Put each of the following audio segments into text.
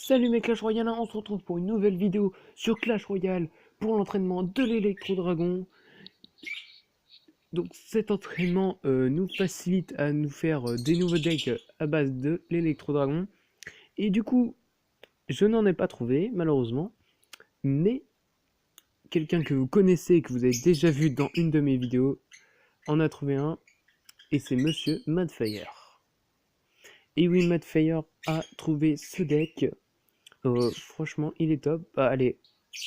Salut mes Clash Royale, on se retrouve pour une nouvelle vidéo sur Clash Royale pour l'entraînement de l'électro-dragon. Donc cet entraînement nous facilite à nous faire des nouveaux decks à base de l'électro-dragon. Et du coup, je n'en ai pas trouvé malheureusement, mais quelqu'un que vous connaissez, que vous avez déjà vu dans une de mes vidéos, en a trouvé un, et c'est Monsieur Madfire. Et oui, Madfire a trouvé ce deck. Franchement, il est top. Bah, allez,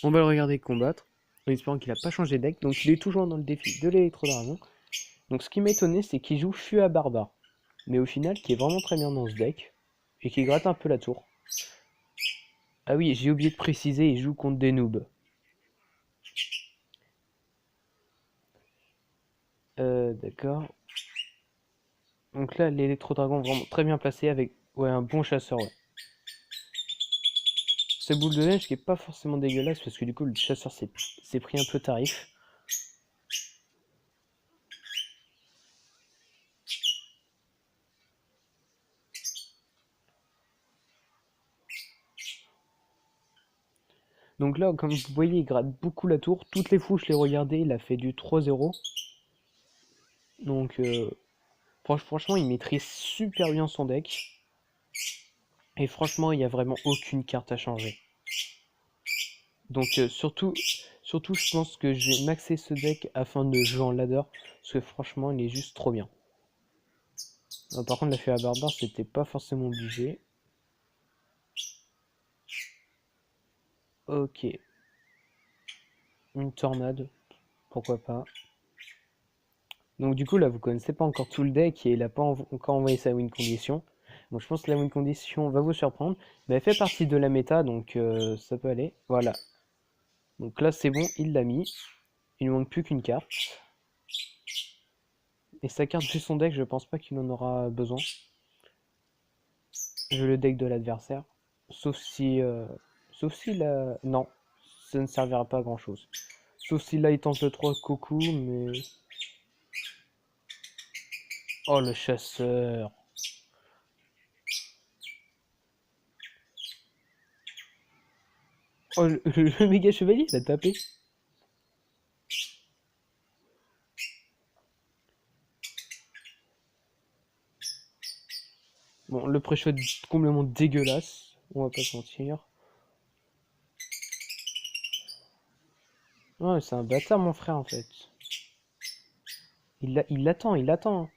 on va le regarder combattre, en espérant qu'il n'a pas changé de deck. Donc il est toujours dans le défi de l'électro-dragon. Donc ce qui m'a étonné, c'est qu'il joue Fua Barbare. Mais au final, qui est vraiment très bien dans ce deck. Et qui gratte un peu la tour. Ah oui, j'ai oublié de préciser, il joue contre des noobs. D'accord. Donc là, l'électro-dragon vraiment très bien placé avec un bon chasseur. Ouais. Ce boule de neige qui est pas forcément dégueulasse parce que du coup le chasseur s'est pris un peu tarif. Donc là, comme vous voyez, il gratte beaucoup la tour. Toutes les fous, je l'ai regardé, il a fait du 3-0. Donc franchement, il maîtrise super bien son deck. Et franchement, il n'y a vraiment aucune carte à changer. Donc surtout, je pense que je vais maxer ce deck afin de jouer en ladder. Parce que franchement, il est juste trop bien. Par contre, la fée à barbare, c'était pas forcément obligé. Ok. Une tornade. Pourquoi pas. Donc du coup, là, vous connaissez pas encore tout le deck et il a pas encore envoyé sa win condition. Donc je pense que la win condition va vous surprendre. Mais elle fait partie de la méta, donc ça peut aller. Voilà. Donc là, c'est bon, il l'a mis. Il ne manque plus qu'une carte. Et sa carte de son deck, je pense pas qu'il en aura besoin. Je le deck de l'adversaire. Sauf si... là... Non, ça ne servira pas à grand chose. Sauf si là, il tente le 3 coucou, mais... Oh, le chasseur. Oh, le méga chevalier, il a tapé. Bon, le pré-shot complètement dégueulasse, on va pas se mentir. Ouais, c'est un bâtard mon frère en fait. Il attend, il attend.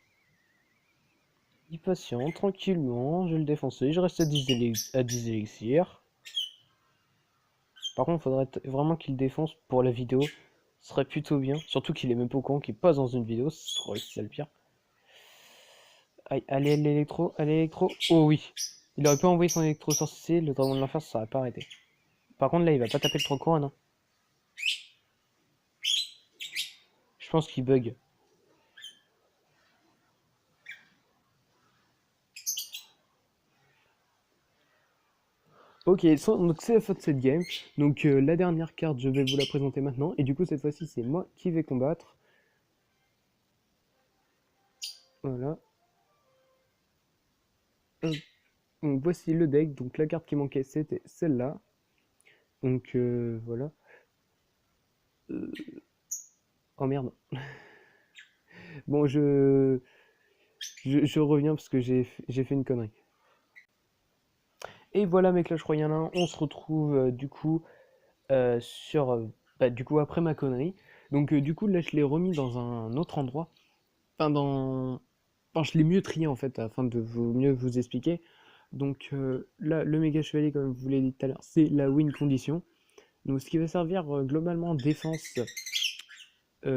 Il patiente tranquillement, je vais le défoncer, je reste à 10 élixirs. Par contre, il faudrait vraiment qu'il défonce pour la vidéo. Ce serait plutôt bien, surtout qu'il est même pas au courant qu'il passe dans une vidéo, c'est le pire. Allez, l'électro, allez, l'électro. Oh oui, il aurait pu envoyer son électro sorcier, le dragon de l'enfer, ça aurait pas arrêté. Par contre, là, il va pas taper le 3 couronnes. Hein. Je pense qu'il bug. Ok, donc c'est la fin de cette game. Donc la dernière carte, je vais vous la présenter maintenant. Et du coup, cette fois-ci, c'est moi qui vais combattre. Voilà. Hop. Donc voici le deck. Donc la carte qui manquait, c'était celle-là. Donc voilà. Oh merde. Bon, je reviens parce que j'ai fait une connerie. Et voilà mes Clash Royale 1, on se retrouve du coup sur... du coup après ma connerie. Donc du coup là je l'ai remis dans un autre endroit. Enfin je l'ai mieux trié en fait afin de mieux vous expliquer. Donc là le méga chevalier comme je vous l'ai dit tout à l'heure c'est la win condition. Donc ce qui va servir globalement en défense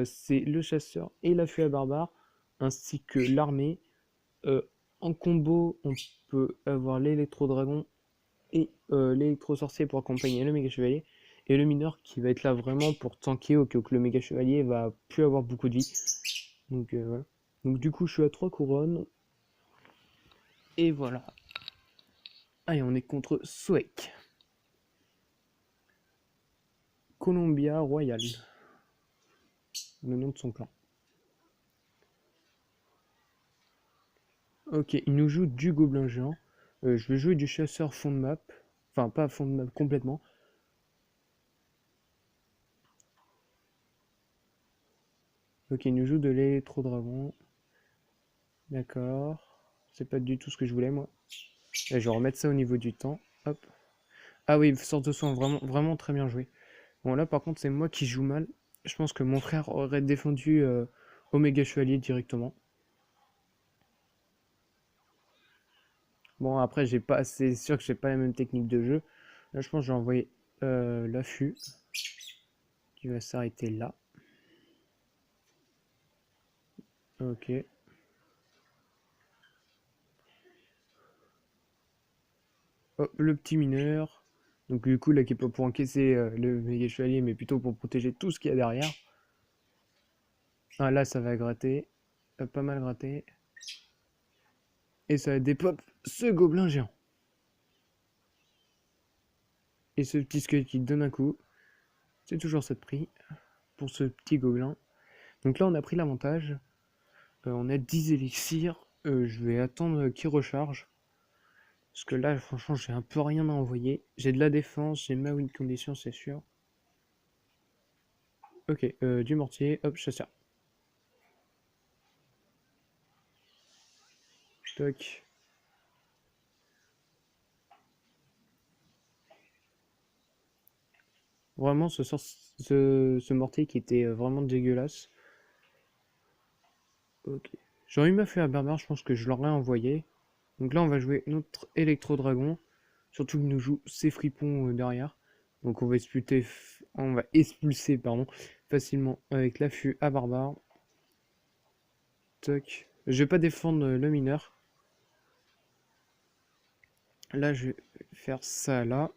c'est le chasseur et la fée à barbare ainsi que l'armée. En combo on peut avoir l'électro-dragon et l'électro-sorcier pour accompagner le méga chevalier. Et le mineur qui va être là vraiment pour tanker au cas où le méga chevalier va plus avoir beaucoup de vie. Donc voilà. Donc du coup je suis à 3 couronnes. Et voilà. Allez, on est contre Soek. Columbia Royal. Le nom de son clan. Ok, il nous joue du gobelin géant. Je vais jouer du chasseur fond de map. Enfin, pas à fond de map complètement. Ok, il nous joue de l'électro-dragon. D'accord. C'est pas du tout ce que je voulais, moi. Et je vais remettre ça au niveau du temps. Hop. Ah oui, sorte de soin, vraiment, vraiment très bien joué. Bon, là, par contre, c'est moi qui joue mal. Je pense que mon frère aurait défendu Omega Chevalier directement. Bon, après, j'ai pas, c'est sûr que j'ai pas la même technique de jeu. Là, je pense que j'ai envoyé l'affût qui va s'arrêter là. Ok. Hop, le petit mineur. Donc, du coup, là, qui est pas pour encaisser le méga chevalier, mais plutôt pour protéger tout ce qu'il y a derrière. Ah, là, ça va gratter. Pas mal gratter. Et ça va dépop ce gobelin géant. Et ce petit squelette qui donne un coup. C'est toujours cette prix pour ce petit gobelin. Donc là, on a pris l'avantage. On a 10 élixirs. Je vais attendre qu'il recharge. Parce que là, franchement, j'ai un peu rien à envoyer. J'ai de la défense, j'ai ma win condition, c'est sûr. Ok, du mortier, hop, chasseur. Toc. Vraiment, ce mortier qui était vraiment dégueulasse. Ok. J'aurais eu ma fée à barbare, je pense que je l'aurais envoyé. Donc là, on va jouer notre électro-dragon. Surtout qu'il nous joue ses fripons derrière. Donc on va expulser pardon, facilement avec l'affût à barbare. Toc. Je vais pas défendre le mineur. Là, je vais faire ça là.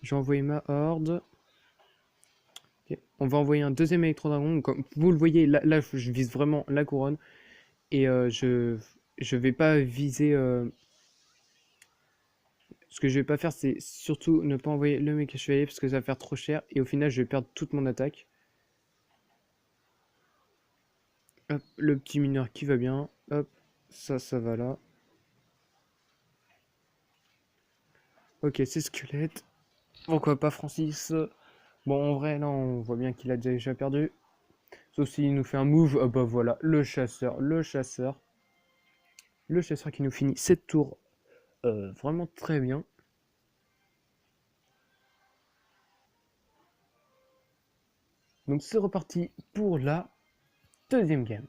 Je vais envoyer ma horde. Okay. On va envoyer un deuxième électro-dragon. Comme vous le voyez, là, je vise vraiment la couronne. Et je vais pas viser... Ce que je vais pas faire, c'est surtout ne pas envoyer le méca chevalier parce que ça va faire trop cher. Et au final, je vais perdre toute mon attaque. Hop, le petit mineur qui va bien. Hop, ça va là. Ok, c'est squelette. Pourquoi pas Francis? Bon, en vrai, là, on voit bien qu'il a déjà perdu. Sauf s'il nous fait un move. Ah bah voilà, le chasseur, le chasseur. Le chasseur qui nous finit cette tour vraiment très bien. Donc c'est reparti pour la deuxième game.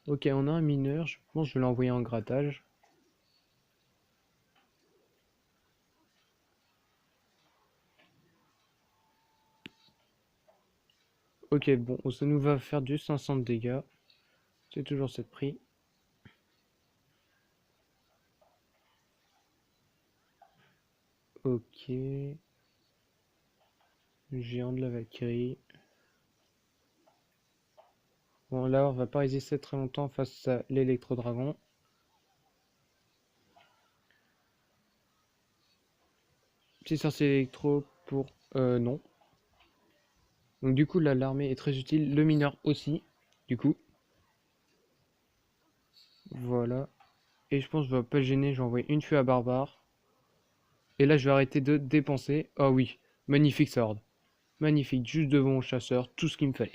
Ok, on a un mineur, je pense que je vais l'envoyer en grattage. Ok, bon, ça nous va faire du 500 de dégâts. C'est toujours cette prix. Ok. Géant de la Valkyrie. Bon, là, on va pas résister très longtemps face à l'électro-dragon. Petit sorcier électro pour... non. Donc du coup, là, l'armée est très utile. Le mineur aussi, du coup. Voilà. Et je pense que je vais pas le gêner, je vais envoyer une feu à barbare. Et là, je vais arrêter de dépenser. Ah oui, magnifique sword. Magnifique, juste devant mon chasseur, tout ce qu'il me fallait.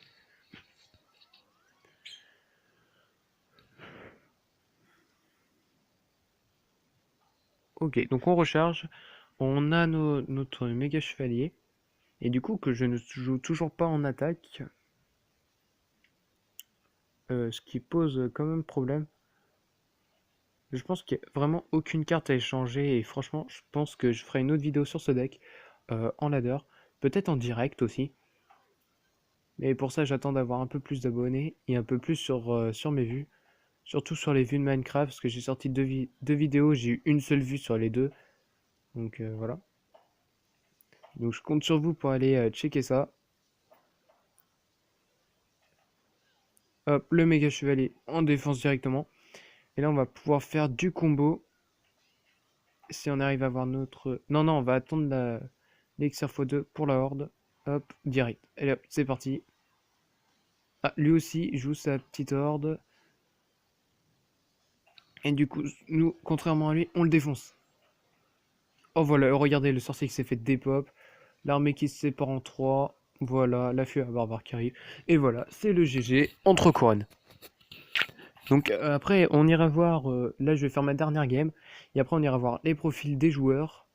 Ok, donc on recharge. On a notre méga chevalier. Et du coup, que je ne joue toujours pas en attaque. Ce qui pose quand même problème. Je pense qu'il n'y a vraiment aucune carte à échanger. Et franchement, je pense que je ferai une autre vidéo sur ce deck. En ladder. Peut-être en direct aussi. Mais pour ça, j'attends d'avoir un peu plus d'abonnés. Et un peu plus sur mes vues. Surtout sur les vues de Minecraft. Parce que j'ai sorti deux vidéos. J'ai eu une seule vue sur les deux. Donc voilà. Donc je compte sur vous pour aller checker ça. Hop, le méga chevalier en défense directement. Et là, on va pouvoir faire du combo. Si on arrive à avoir notre... Non, non, on va attendre l'Elixir x2 pour la horde. Hop, direct. Allez hop, c'est parti. Ah, lui aussi joue sa petite horde. Et du coup, nous, contrairement à lui, on le défonce. Oh voilà, regardez, le sorcier qui s'est fait dépop. L'armée qui se sépare en trois. Voilà, la fureur barbare qui arrive. Et voilà, c'est le GG entre couronnes. Donc après, on ira voir. Là, je vais faire ma dernière game. Et après, on ira voir les profils des joueurs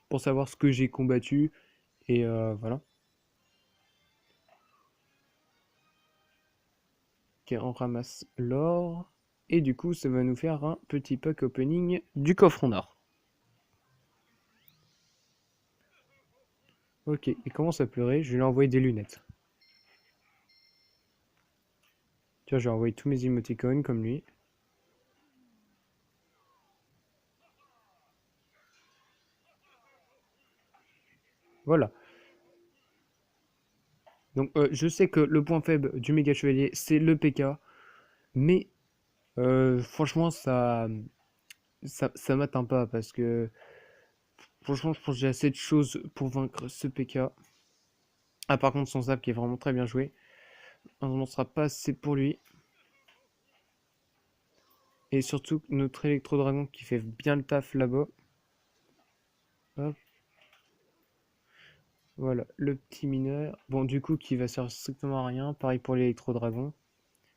pour savoir ce que j'ai combattu. Et voilà. Ok, on ramasse l'or. Et du coup, ça va nous faire un petit pack opening du coffre en or. Ok, il commence à pleurer. Je vais lui envoyer des lunettes. Tiens, je vais envoyer tous mes émoticônes comme lui. Voilà. Donc, je sais que le point faible du méga chevalier, c'est le PK. Mais franchement, ça m'atteint pas parce que franchement, je pense que j'ai assez de choses pour vaincre ce PK. Ah, par contre, son zap qui est vraiment très bien joué. On n'en sera pas assez pour lui. Et surtout, notre électro-dragon qui fait bien le taf là-bas. Hop. Voilà, le petit mineur. Bon, du coup, qui va servir strictement à rien. Pareil pour l'électro-dragon.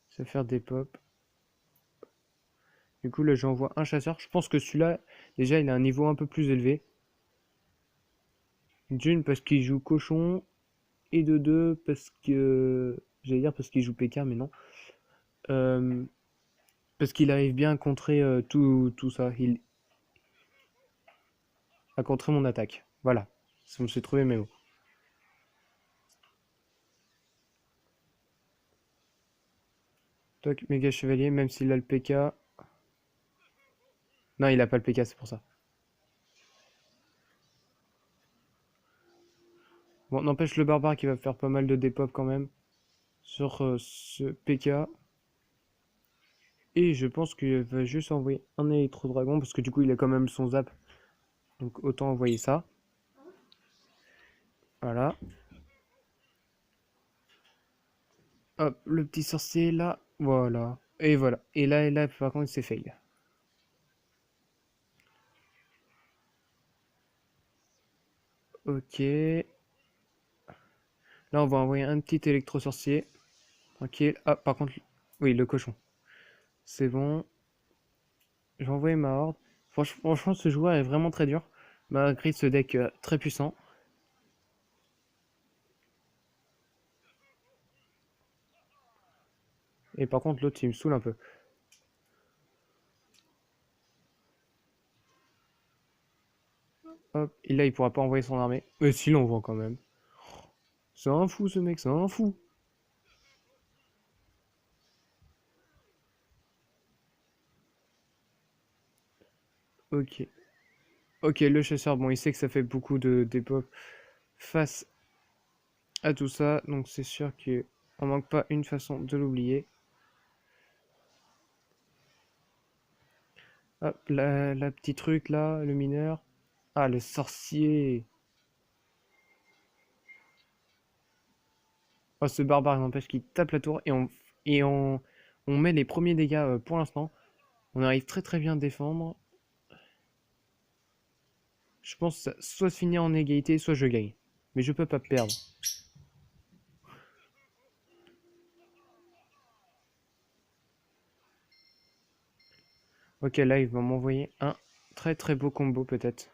Ça va faire des pops. Du coup, là, j'envoie un chasseur. Je pense que celui-là, déjà, il a un niveau un peu plus élevé. D'une, parce qu'il joue cochon. Et de deux, parce que... J'allais dire parce qu'il joue PK, mais non. Euh, Parce qu'il arrive bien à contrer tout ça. Il a contré mon attaque. Voilà. Ça me suis trouvé mes mots. Toc, méga chevalier, même s'il a le PK. Non, il a pas le PK, c'est pour ça. Bon, n'empêche le barbare qui va faire pas mal de dépop quand même sur ce PK. Et je pense qu'il va juste envoyer un électro-dragon parce que du coup il a quand même son zap. Donc autant envoyer ça. Voilà. Hop, le petit sorcier là. Voilà. Et voilà. Et là, par contre, c'est fail. Ok. Là, on va envoyer un petit électro-sorcier. Tranquille. Ah, par contre, oui, le cochon. C'est bon. Je vais envoyer ma horde. Franchement, ce joueur est vraiment très dur. Malgré ce deck très puissant. Et par contre, l'autre, il me saoule un peu. Hop. Et là, il pourra pas envoyer son armée. Mais si, l'envoie quand même. C'est un fou, ce mec, c'est un fou. Ok. Ok, le chasseur, bon, il sait que ça fait beaucoup de dépop face à tout ça. Donc, c'est sûr qu'on manque pas une façon de l'oublier. Hop, la petite truc là, le mineur. Ah, le sorcier. Oh, ce barbare, il n'empêche qu'il tape la tour et on met les premiers dégâts pour l'instant. On arrive très très bien à défendre. Je pense que ça soit se finir en égalité, soit je gagne. Mais je peux pas perdre. Ok, là, il va m'envoyer un très très beau combo peut-être.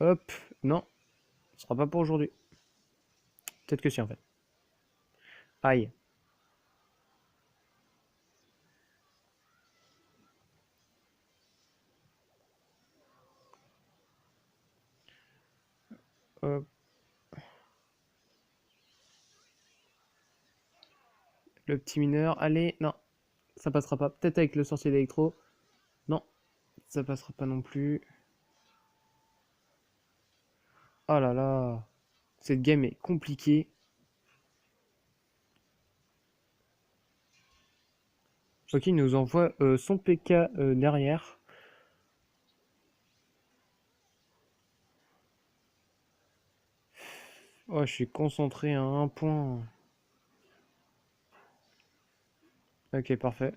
Hop, non, ce sera pas pour aujourd'hui. Peut-être que si en fait. Aïe. Hop, le petit mineur. Allez, non, ça passera pas. Peut-être avec le sorcier d'électro. Non, ça passera pas non plus. Oh là là, cette game est compliquée. Ok, il nous envoie son PK derrière. Oh, je suis concentré à un point. Ok, parfait.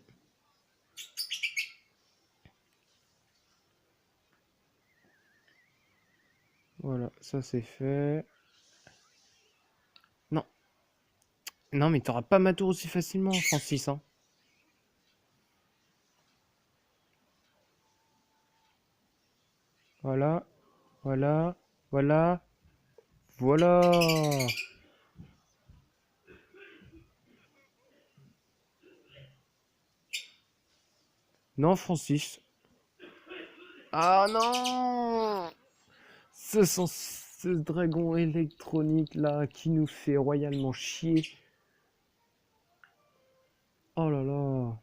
Voilà, ça c'est fait. Non, non, mais t'auras pas ma tour aussi facilement, Francis, hein. Voilà, voilà, voilà, voilà. Non, Francis. Ah non! Ce dragon électronique là qui nous fait royalement chier. Oh là là.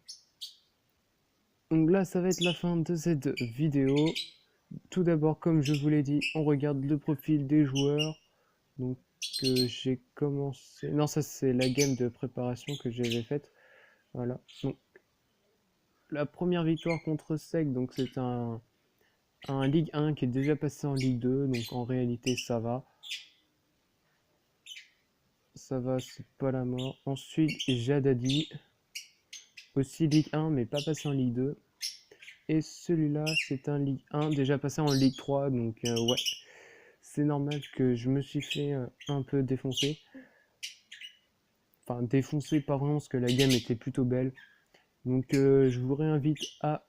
Donc là, ça va être la fin de cette vidéo. Tout d'abord, comme je vous l'ai dit, on regarde le profil des joueurs. Donc j'ai commencé... Non, ça c'est la game de préparation que j'avais faite. Voilà. Donc la première victoire contre Sec, donc c'est un Ligue 1 qui est déjà passé en Ligue 2. Donc en réalité, ça va. Ça va, c'est pas la mort. Ensuite, Jadadi. Aussi Ligue 1, mais pas passé en Ligue 2. Et celui-là, c'est un Ligue 1 déjà passé en Ligue 3. Donc ouais, c'est normal que je me suis fait un peu défoncer. Enfin, défoncer pas vraiment parce que la game était plutôt belle. Donc je vous réinvite à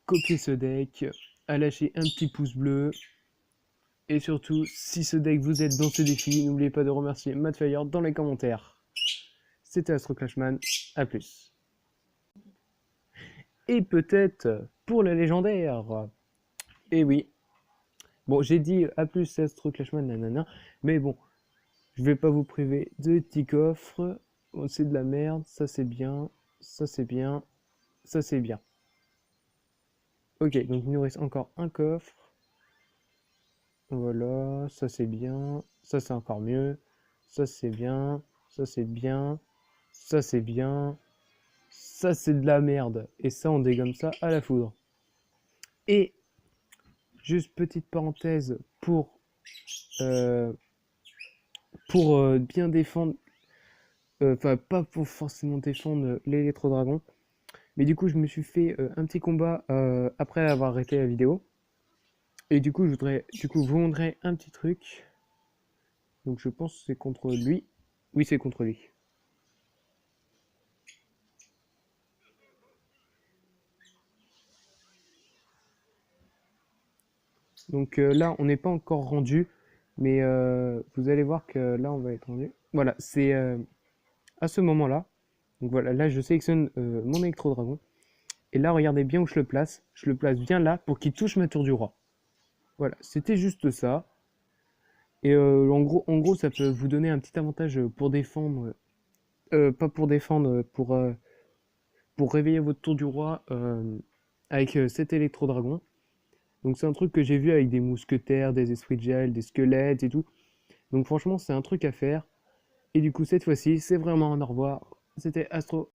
copier ce deck, à lâcher un petit pouce bleu. Et surtout, si ce deck vous aide dans ce défi, n'oubliez pas de remercier Madfire dans les commentaires. C'était Astro Clashman, à plus. Et peut-être pour le légendaire. Et oui. Bon, j'ai dit à plus Astro Clashman, nanana. Mais bon, je vais pas vous priver de petits coffres. Bon, c'est de la merde, ça c'est bien, ça c'est bien, ça c'est bien. Ok, donc il nous reste encore un coffre. Voilà, ça c'est bien, ça c'est encore mieux, ça c'est bien, ça c'est bien, ça c'est bien, ça c'est de la merde. Et ça on dégomme ça à la foudre. Et juste petite parenthèse euh, pour bien défendre, enfin pas pour forcément défendre l'électro-dragon, mais du coup je me suis fait un petit combat après avoir arrêté la vidéo. Et du coup je voudrais vous montrer un petit truc. Donc je pense que c'est contre lui. Oui, c'est contre lui. Donc là, on n'est pas encore rendu, mais vous allez voir que là, on va être rendu. Voilà, c'est à ce moment-là. Donc voilà, là, je sélectionne mon électro-dragon. Et là, regardez bien où je le place. Je le place bien là pour qu'il touche ma tour du roi. Voilà, c'était juste ça. Et en gros, ça peut vous donner un petit avantage pour défendre. Pas pour défendre, pour réveiller votre tour du roi avec cet électro-dragon. Donc c'est un truc que j'ai vu avec des mousquetaires, des esprits de gel, des squelettes et tout. Donc franchement, c'est un truc à faire. Et du coup, cette fois-ci, c'est vraiment un au revoir. C'était Astro